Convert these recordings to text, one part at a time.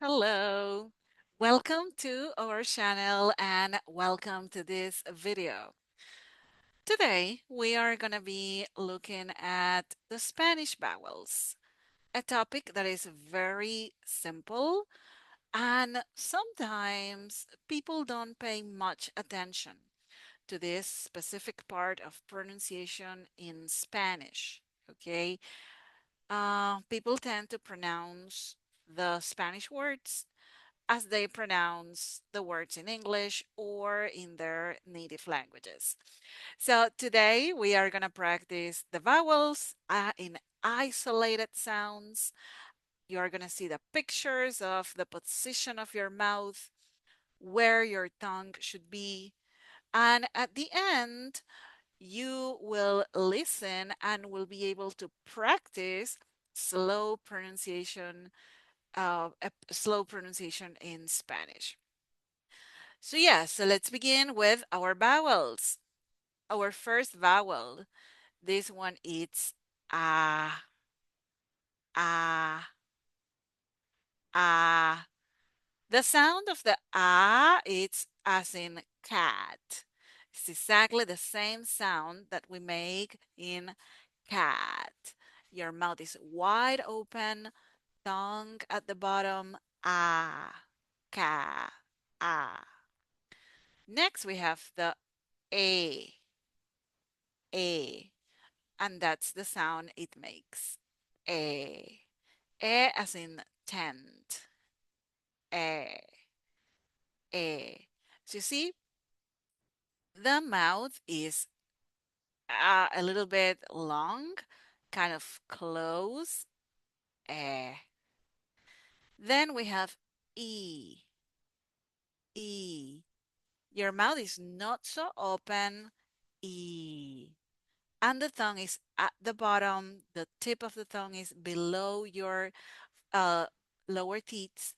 Hello. Welcome to our channel and welcome to this video. Today we are going to be looking at the Spanish vowels, a topic that is very simple and sometimes people don't pay much attention to this specific part of pronunciation in Spanish. Okay, people tend to pronounce the Spanish words as they pronounce the words in English or in their native languages. So today we are going to practice the vowels in isolated sounds. You are going to see the pictures of the position of your mouth, where your tongue should be, and at the end, you will listen and will be able to practice slow pronunciation, slow pronunciation in Spanish. So let's begin with our vowels. Our first vowel, this one is ah, ah, ah. The sound of the ah, it's as in cat. It's exactly the same sound that we make in cat. Your mouth is wide open, tongue at the bottom, ah, ka, ah. Next we have the a, a. And that's the sound it makes. A. A as in tent. A. A. So you see, the mouth is a little bit long, kind of close. A. Then we have E. E. Your mouth is not so open. E. And the tongue is at the bottom. The tip of the tongue is below your uh, lower teeth.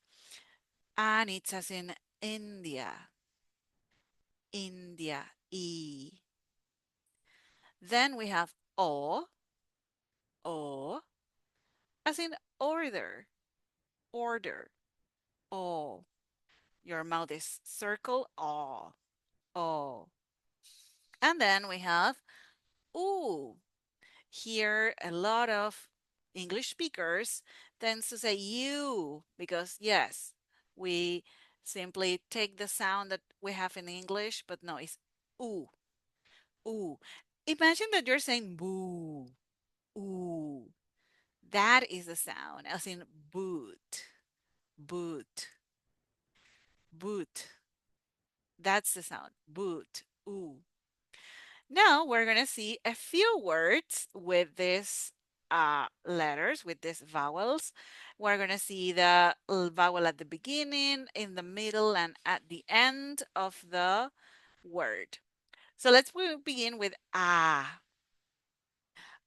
And it's as in India, India, E. Then we have O, as in order, order, O. Your mouth is circle, O. And then we have oo. Here, a lot of English speakers tends to say you because yes, we simply take the sound that we have in English, but no, it's oo. Ooh. Imagine that you're saying boo. Ooh. That is the sound, as in boot. Boot. Boot. That's the sound. Boot. Ooh. Now we're going to see a few words with these letters, with these vowels. We're going to see the vowel at the beginning, in the middle, and at the end of the word. So let's begin with ah.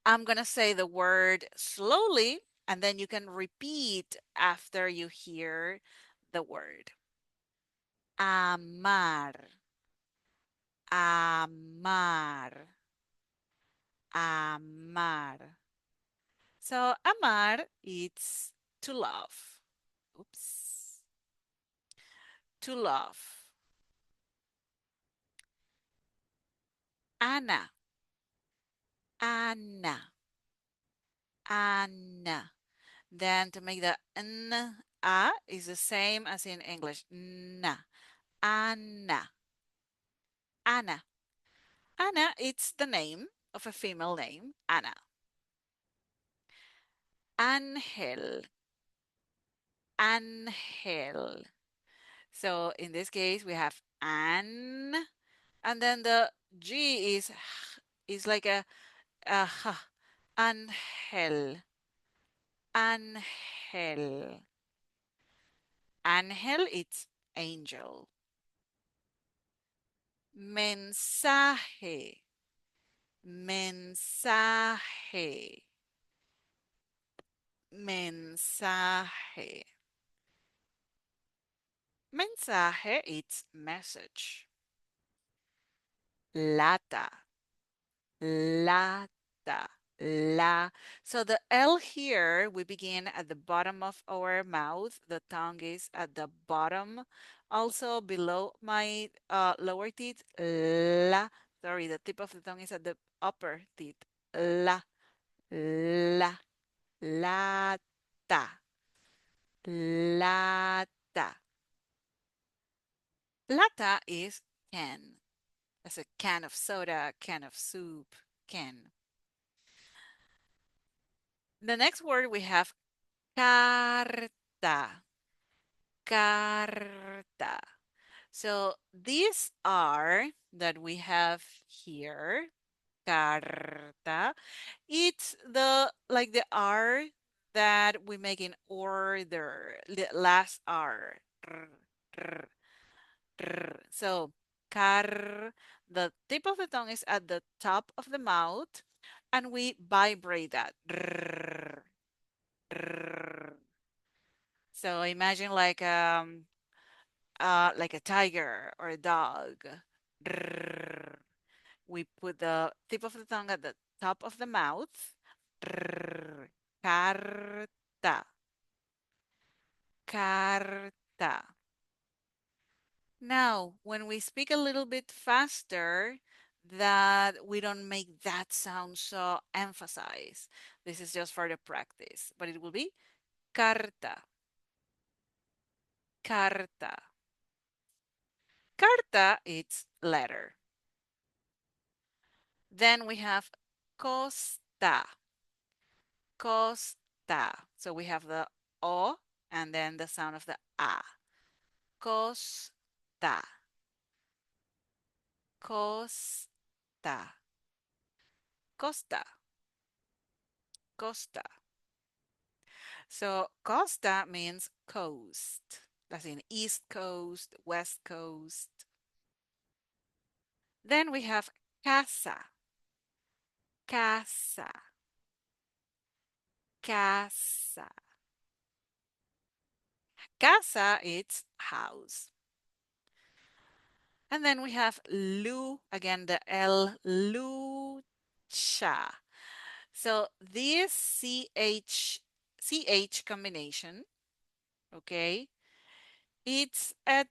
I'm going to say the word slowly, and then you can repeat after you hear the word. Amar, amar, amar. So, amar, it's to love. Oops. To love. Ana, Anna, Anna. Then to make the n, a is the same as in English. Na, Anna, Anna. Anna, it's the name of a female name, Anna. Ángel, Ángel. So in this case, we have an, and then the G is like a h, Ángel, Ángel. Ángel, it's angel. Mensaje, mensaje, mensaje. Mensaje, it's message. Lata, lata. la. So the L here, we begin at the bottom of our mouth. The tongue is at the bottom, also below my lower teeth. La. Sorry, the tip of the tongue is at the upper teeth. La, la, lata, lata. Lata is can. That's a can of soda, can of soup, can. The next word we have carta. Carta. So these are that we have here. Carta. It's the like the R that we make in order. The last R. R, r, r. So car. The tip of the tongue is at the top of the mouth, and we vibrate that. R, r. So imagine like a tiger or a dog. Drrrr. We put the tip of the tongue at the top of the mouth. Drrrr. Carta. Carta. Now, when we speak a little bit faster, that we don't make that sound so emphasized. This is just for the practice, but it will be carta. Carta. Carta, it's letter. Then we have costa. Costa. So we have the O and then the sound of the A. Costa. Costa. Costa. Costa. So costa means coast. That's in East Coast, West Coast. Then we have casa. Casa. Casa. Casa, it's house. And then we have lu, again the L, lucha. So this CH combination, okay, it's a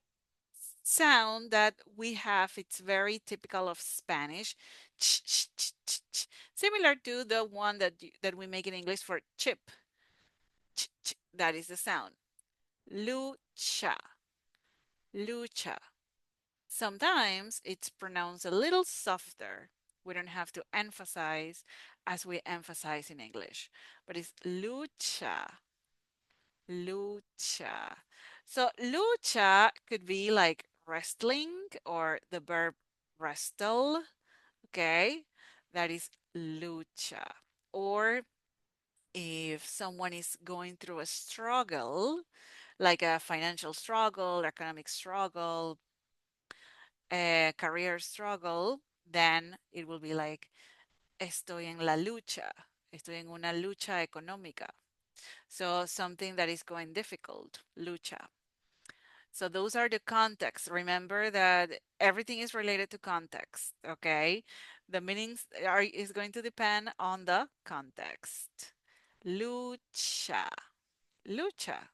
sound that we have, it's very typical of Spanish, similar to the one that we make in English for chip. That is the sound. Lucha, lucha. Sometimes it's pronounced a little softer. We don't have to emphasize as we emphasize in English, but it's lucha, lucha. So lucha could be like wrestling or the verb wrestle, okay? That is lucha. Or if someone is going through a struggle, like a financial struggle, economic struggle, a career struggle, then it will be like, estoy en la lucha, estoy en una lucha económica. So something that is going difficult, lucha. So those are the contexts. Remember that everything is related to context, okay? The meanings is going to depend on the context. Lucha, lucha.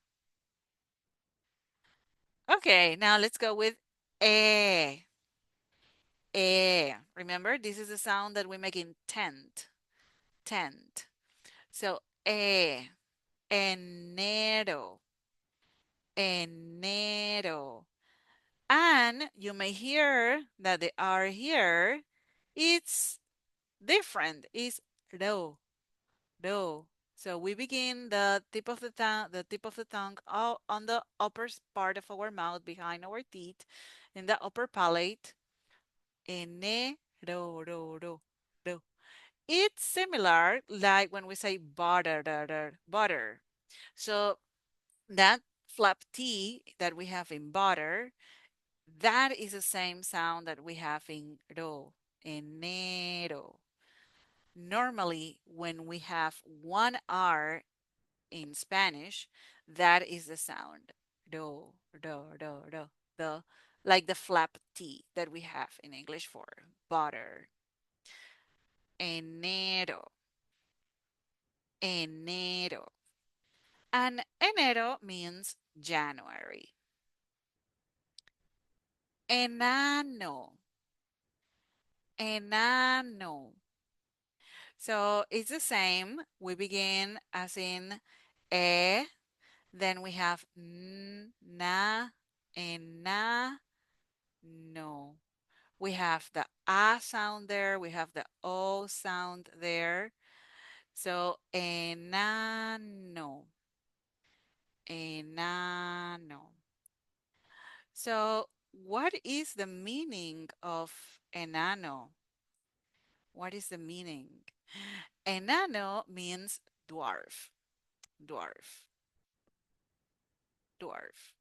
Okay, now let's go with eh. Remember, this is the sound that we make in tent. Tent. So, enero. Enero. And you may hear that the R here, it's different. It's do, do. So we begin the tip of the tongue on the upper part of our mouth behind our teeth in the upper palate. Enero, do, do, do. It's similar like when we say butter, butter. So that flap T that we have in butter, that is the same sound that we have in ro, enero. Normally, when we have one R in Spanish, that is the sound do, do, do, do, the like the flap T that we have in English for butter. Enero. enero. And enero means January. Enano, enano. So it's the same. We begin as in e, then we have n, na, ena, no. We have the a sound there, we have the o sound there. So enano, enano. So what is the meaning of enano? What is the meaning? Enano means dwarf, dwarf, dwarf.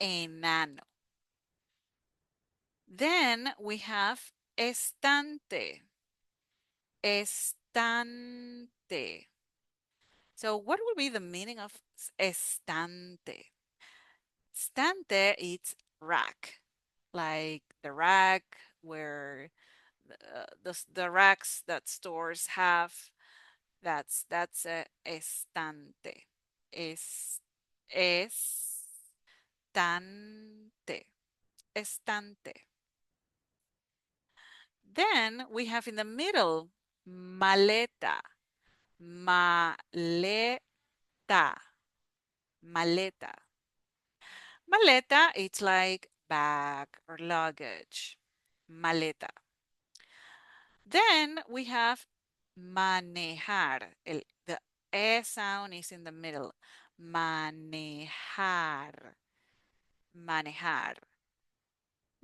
Enano. Then we have estante, estante. So what would be the meaning of estante? Estante is rack, like the rack where the racks that stores have. That's a estante. Es estante. Estante. Then we have in the middle maleta. Maleta. Maleta. Maleta, it's like bag or luggage. Maleta. Then we have manejar. The E sound is in the middle. Manejar. Manejar.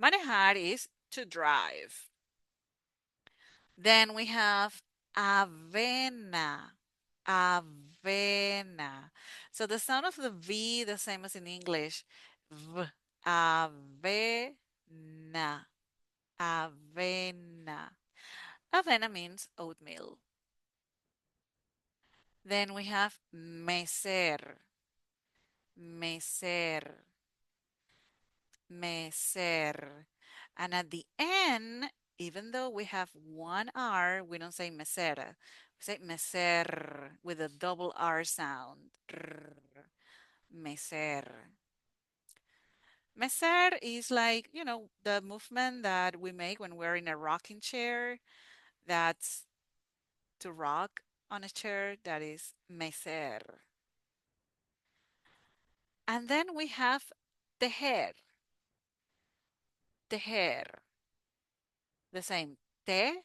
Manejar is to drive. Then we have avena. Avena. So the sound of the V, the same as in English. V. Avena. Avena. Avena means oatmeal. Then we have mecer. Mecer. Mecer. And at the end, even though we have one R, we don't say mesera. We say mecer with a double R sound. Mecer. Mecer is like, the movement that we make when we're in a rocking chair. That's to rock on a chair. That is mecer. And then we have tejer. Tejer. The same. Te,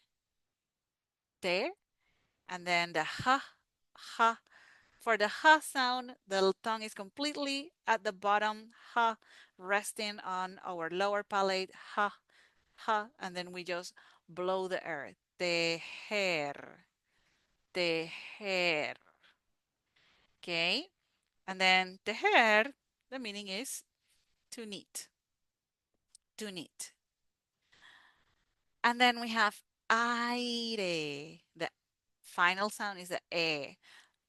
and then the ha. For the ha sound, the tongue is completely at the bottom, ha, resting on our lower palate, ha, and then we just blow the air. Tejer, tejer. Okay, and then tejer, the meaning is to knit, to knit. And then we have aire. The final sound is the e.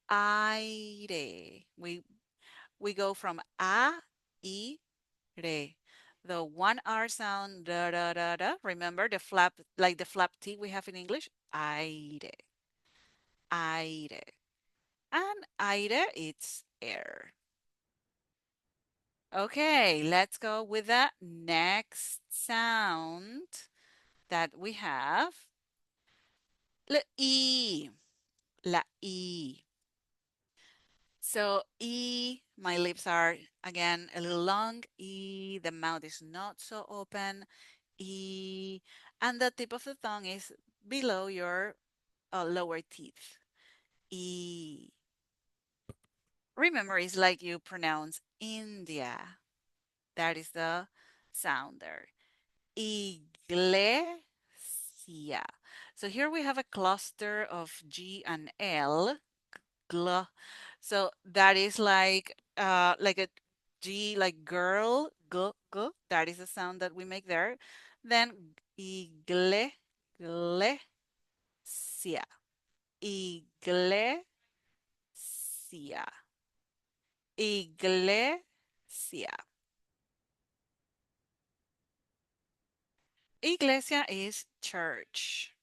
Aire. We go from a, I, re. The one R sound, da da da da. Remember the flap, like the flap T we have in English? Aire, aire. And aire, it's air. Okay, let's go with the next sound that we have. La I, la I. So E, my lips are again a little long. E, the mouth is not so open. E, and the tip of the tongue is below your lower teeth. E. Remember, it's like you pronounce India. That is the sound there. Iglesia. So here we have a cluster of G and L. Gl. So that is like a G, like girl, g, g. That is the sound that we make there. Then iglesia, iglesia, iglesia. Iglesia is church.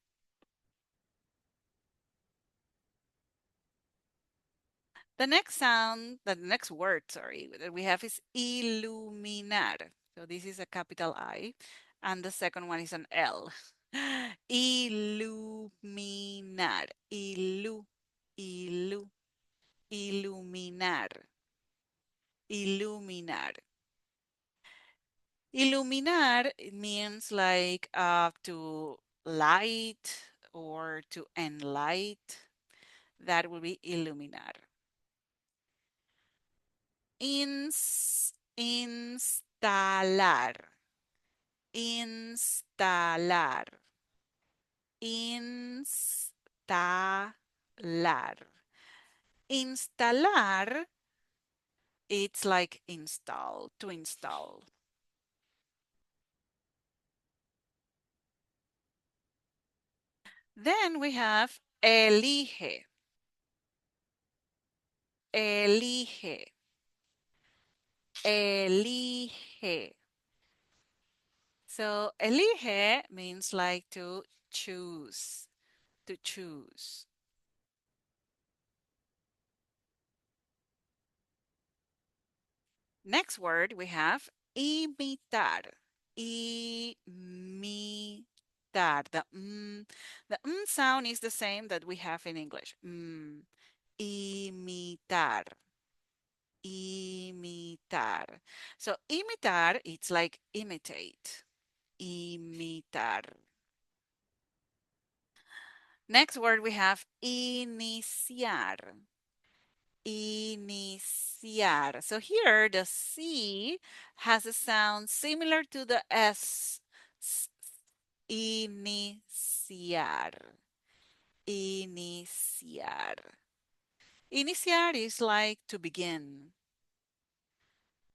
The next sound, the next word, sorry, that we have is iluminar. So this is a capital I, and the second one is an L. Iluminar, ilu, iluminar, iluminar. Iluminar means like to light or to enlight. That will be iluminar. Instalar, instalar, instalar. Instalar, it's like install, to install. Then we have elige, elige, elige. So elige means like to choose, to choose. Next word we have imitar. Imitar. The sound is the same that we have in English. Imitar. Imitar. So imitar, it's like imitate. Imitar. Next word we have iniciar. Iniciar. So here the C has a sound similar to the S. Iniciar. Iniciar. Iniciar is like to begin.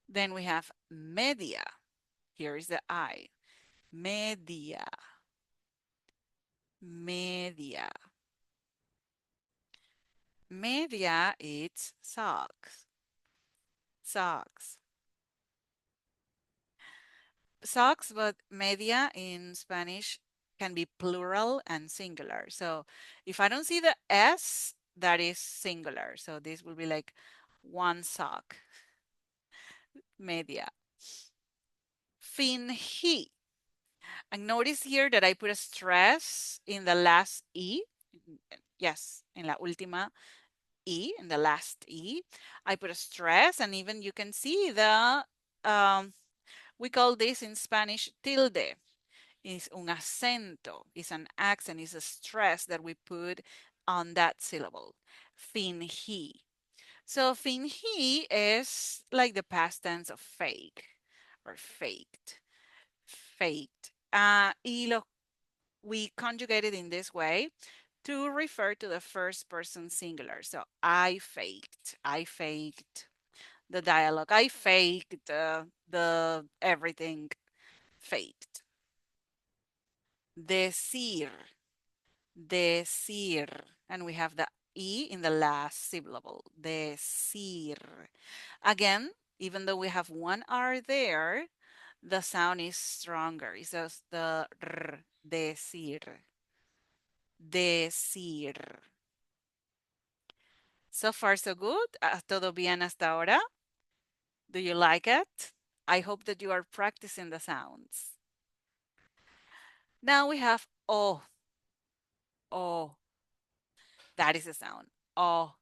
Then we have media. Here is the I. Media. Media. Media, it's socks. Socks. Socks, but media in Spanish can be plural and singular. So if I don't see the S, that is singular. So this will be like one sock. Media. Fingí. And notice here that I put a stress in the last E. Yes, en la última E, in the last E. I put a stress, and even you can see we call this in Spanish tilde. Is un acento, is an accent, is a stress that we put on that syllable. Fingí. So fingí is like the past tense of fake or faked. Faked. We conjugate it in this way to refer to the first person singular. So I faked. I faked the dialogue. I faked the everything faked. Decir, decir. And we have the E in the last syllable. Decir. Again, even though we have one R there, the sound is stronger. It's just the R, decir. Decir. So far, so good. Todo bien hasta ahora. Do you like it? I hope that you are practicing the sounds. Now we have O. O. That is the sound. O.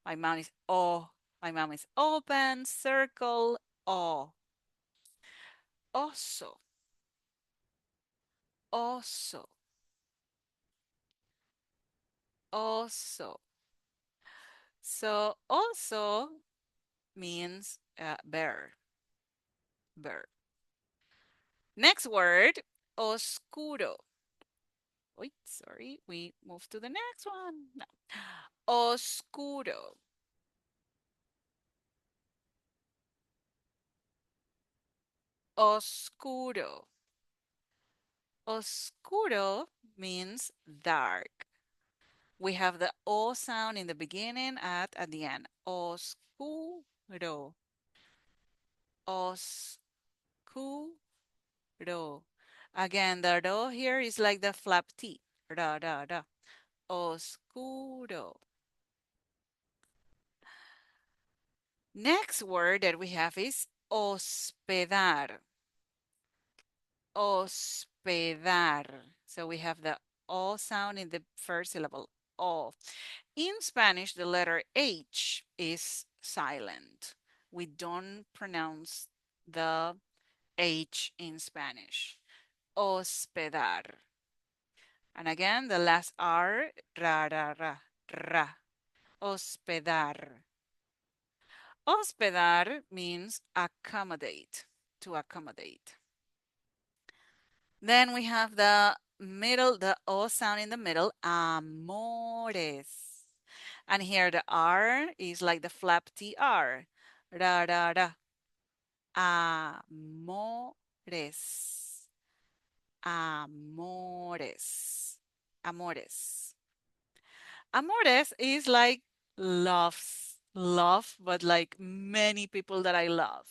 My mouth is O. My mouth is open, circle, O. Oso. Oso. Oso. So oso means bear. Bear. Next word, oscuro. Wait, sorry. We move to the next one. No. Oscuro. Oscuro. Oscuro means dark. We have the O sound in the beginning at the end. Oscuro. Oscuro. Again, the do here is like the flap T. Da, da, da. Oscuro. Next word that we have is hospedar. Hospedar. So we have the O sound in the first syllable. O. In Spanish, the letter H is silent. We don't pronounce the H in Spanish. Hospedar. And again, the last R, ra, ra, ra, ra. Hospedar. Hospedar means accommodate, to accommodate. Then we have the middle, the O sound in the middle, amores. And here the R is like the flap TR. Ra, ra, ra. Amores. Amores. Amores. Amores is like loves, love, but like many people that I love.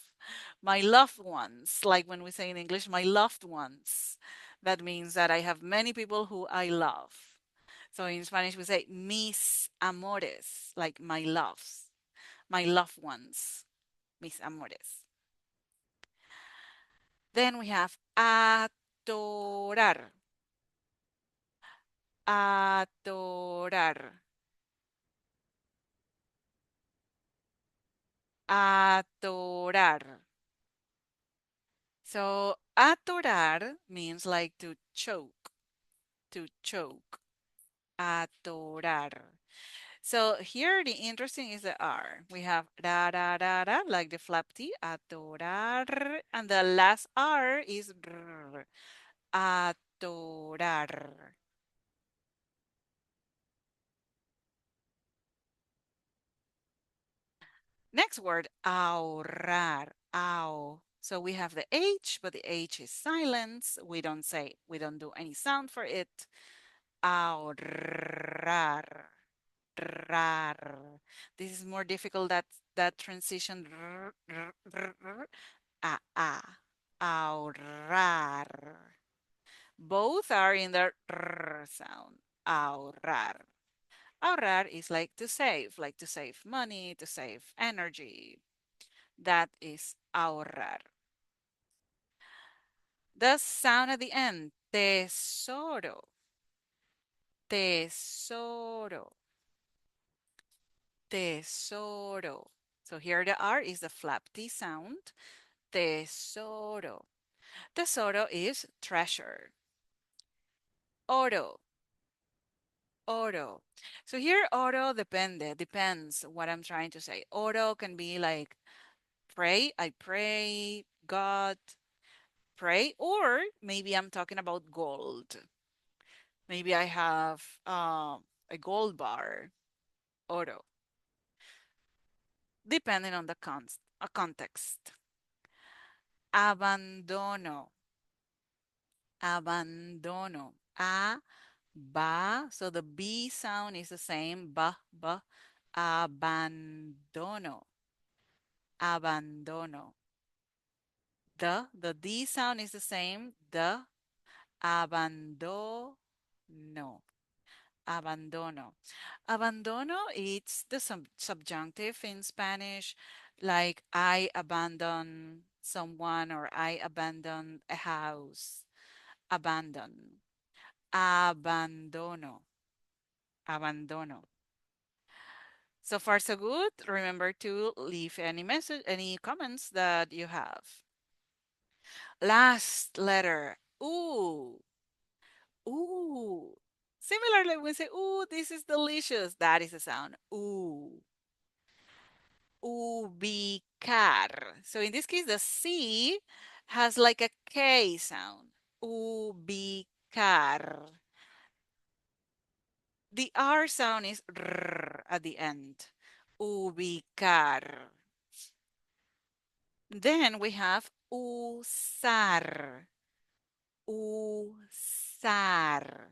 My loved ones, like when we say in English, my loved ones. That means that I have many people who I love. So in Spanish, we say mis amores, like my loves, my loved ones, mis amores. Then we have atorar, atorar, atorar. So atorar means like to choke, to choke. Atorar. So here the interesting is the R. We have da da da da like the flap T, atorar, and the last R is r, atorar. Next word, ahorrar, aho. So we have the H, but the H is silence. We don't say, we don't do any sound for it. Ahorrar, rar. This is more difficult that transition ahorrar. Both are in the r sound. Ahorrar. Ahorrar is like to save money, to save energy. That is ahorrar. The sound at the end, tesoro, tesoro, tesoro. So here the R is the flap T sound. Tesoro. Tesoro is treasure. Oro, oro. So here oro depends what I'm trying to say. Oro can be like pray, I pray, God, pray, or maybe I'm talking about gold. Maybe I have a gold bar, oro, depending on the context. Abandono, abandono. Ba. So the B sound is the same. Ba, ba. Abandono, abandono. The D sound is the same. The, abandono, abandono. Abandono, it's the subjunctive in Spanish, like I abandon someone or I abandon a house. Abandon. Abandono. Abandono. So far, so good. Remember to leave any message, any comments that you have. Last letter. Ooh. Ooh. Similarly, we say, ooh, this is delicious. That is the sound. Ooh. Ubicar. So in this case, the C has like a K sound. Ubicar. The R sound is R at the end. Ubicar. Then we have usar. Usar.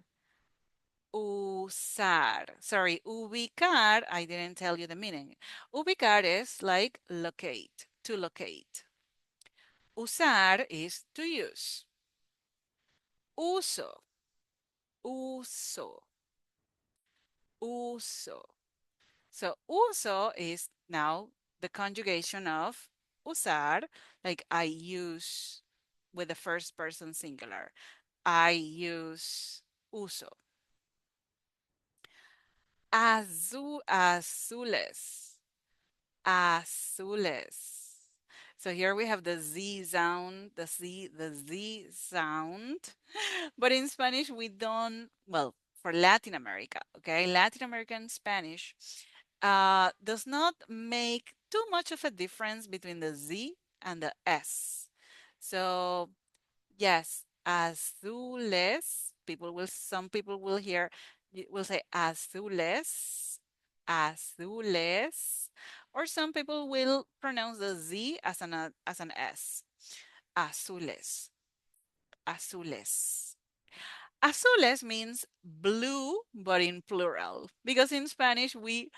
Usar. Sorry, ubicar, I didn't tell you the meaning. Ubicar is like locate, to locate. Usar is to use. Uso, uso, uso. So uso is now the conjugation of usar, like I use with the first person singular. I use, uso. Azules. Azules. So here we have the Z sound, the Z sound. But in Spanish, we don't, well, for Latin America, okay? Latin American Spanish does not make too much of a difference between the Z and the S. So yes, azules. Some people will hear, will say azules, azules, or some people will pronounce the Z as an S. Azules, azules. Azules means blue, but in plural, because in Spanish we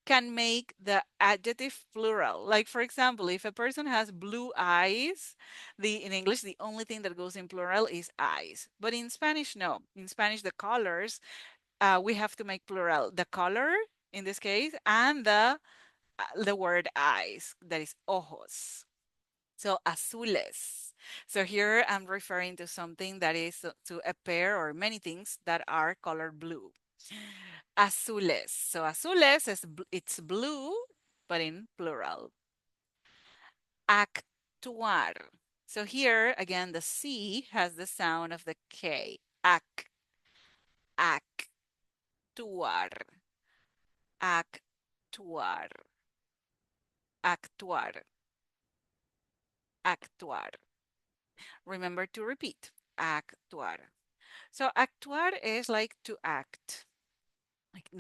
can make the adjective plural. Like for example, if a person has blue eyes, the in English the only thing that goes in plural is eyes. But in Spanish, no. In Spanish, the colors we have to make plural. The color in this case and the word eyes, that is ojos. So azules. So here I'm referring to something that is to a pair or many things that are colored blue. Azules. So azules is it's blue, but in plural. Actuar. So here again, the C has the sound of the K. Actuar, actuar, actuar, actuar. Remember to repeat. Actuar. So actuar is like to act. Like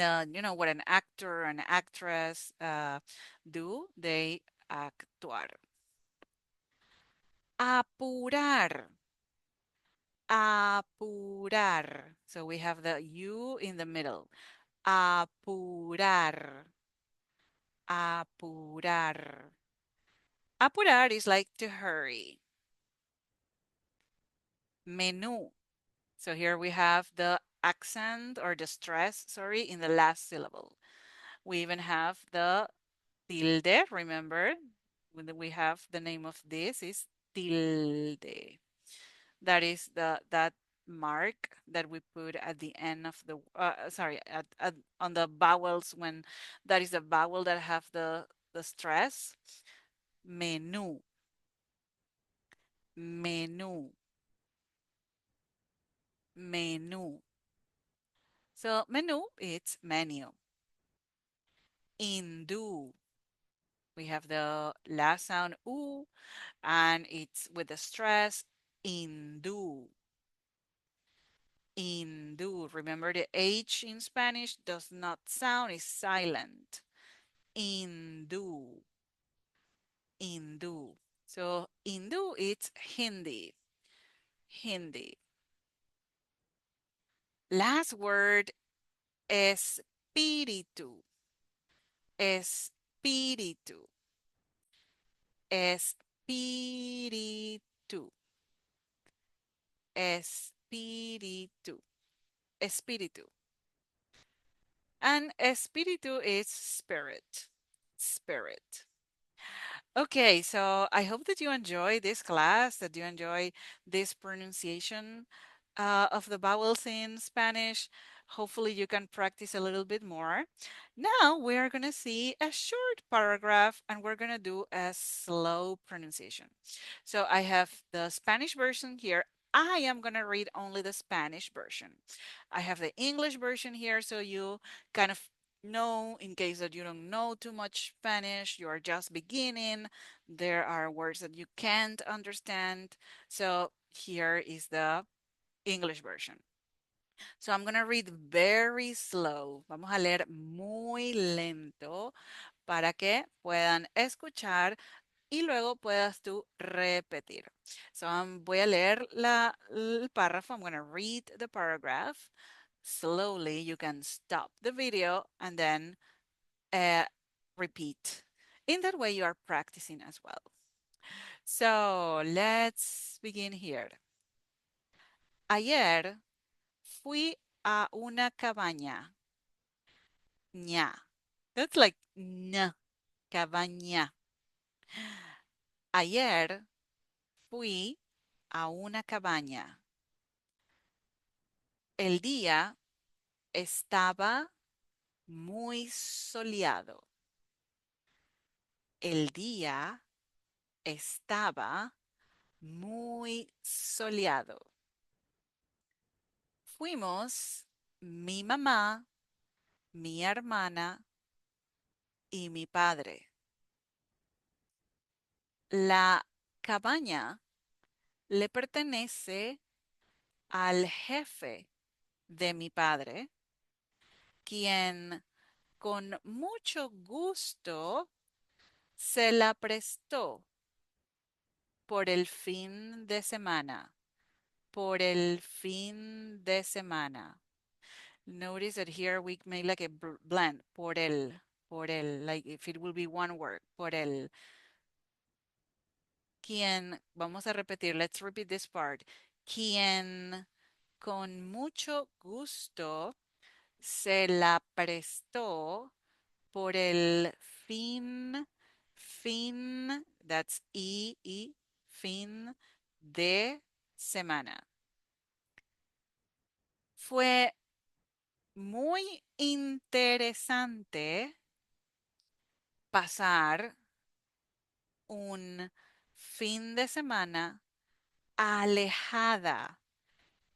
what an actor or an actress do, they actuar. Apurar. Apurar. So we have the U in the middle. Apurar. Apurar. Apurar is like to hurry. Menú. So here we have the accent or the stress, sorry, in the last syllable. We even have the tilde, remember? When we have the name of this is tilde. That is that mark that we put at the end of the sorry on the vowels when that is a vowel that have the stress. Menú, menú, menú. So menu, it's menu. Hindú, we have the last sound u and it's with the stress. Hindú, hindú. Remember the H in Spanish does not sound, is silent. Hindu, Hindu. So Hindu, it's Hindi, Hindi. Last word, espíritu, espíritu, espíritu, espíritu, espíritu. And espíritu is spirit, spirit. Okay, so I hope that you enjoy this class, that you enjoy this pronunciation of the vowels in Spanish. Hopefully, you can practice a little bit more. Now, we are going to see a short paragraph and we're going to do a slow pronunciation. So, I have the Spanish version here. I am going to read only the Spanish version. I have the English version here, so you kind of know in case that you don't know too much Spanish, you are just beginning, there are words that you can't understand. So here is the English version. So I'm going to read very slow. Vamos a leer muy lento para que puedan escuchar y luego puedas tú repetir. So voy a leer el párrafo. I'm going to read the paragraph. Slowly, you can stop the video and then uh, repeat. In that way, you are practicing as well. So let's begin here. Ayer fui a una cabaña. Ña. That's like ña. cabaña. Ayer fui a una cabaña. El día estaba muy soleado. El día estaba muy soleado. Fuimos mi mamá, mi hermana y mi padre. La cabaña le pertenece al jefe de mi padre, quien con mucho gusto se la prestó por el fin de semana. Por el fin de semana. Notice that here we make like a blend. Por el, like if it will be one word. Por el. Quien, vamos a repetir, let's repeat this part. Quien con mucho gusto se la prestó por el fin, that's fin de semana. Fue muy interesante pasar un fin de semana alejada,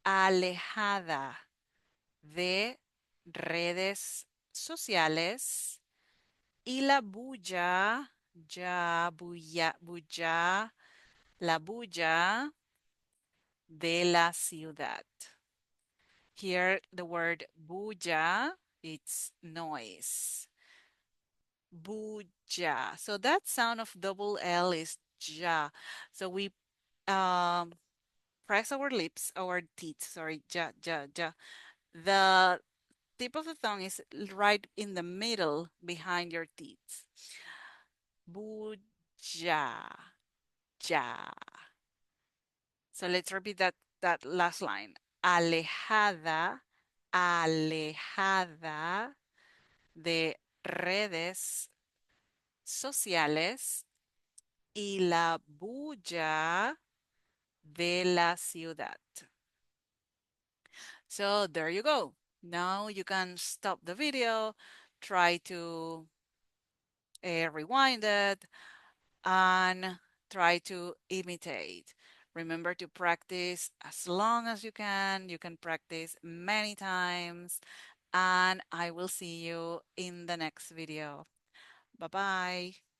alejada de redes sociales y la bulla, la bulla de la ciudad. Here the word bulla, it's noise. Bulla. So that sound of double L is ja. So we um, press our lips, our teeth, sorry, ja, ja, ja. The tip of the tongue is right in the middle behind your teeth. Buja, ja. So let's repeat that last line. Alejada, alejada de redes sociales y la bulla de la ciudad. So there you go. Now you can stop the video, try to rewind it, and try to imitate. Remember to practice as long as you can. You can practice many times, and I will see you in the next video. Bye bye.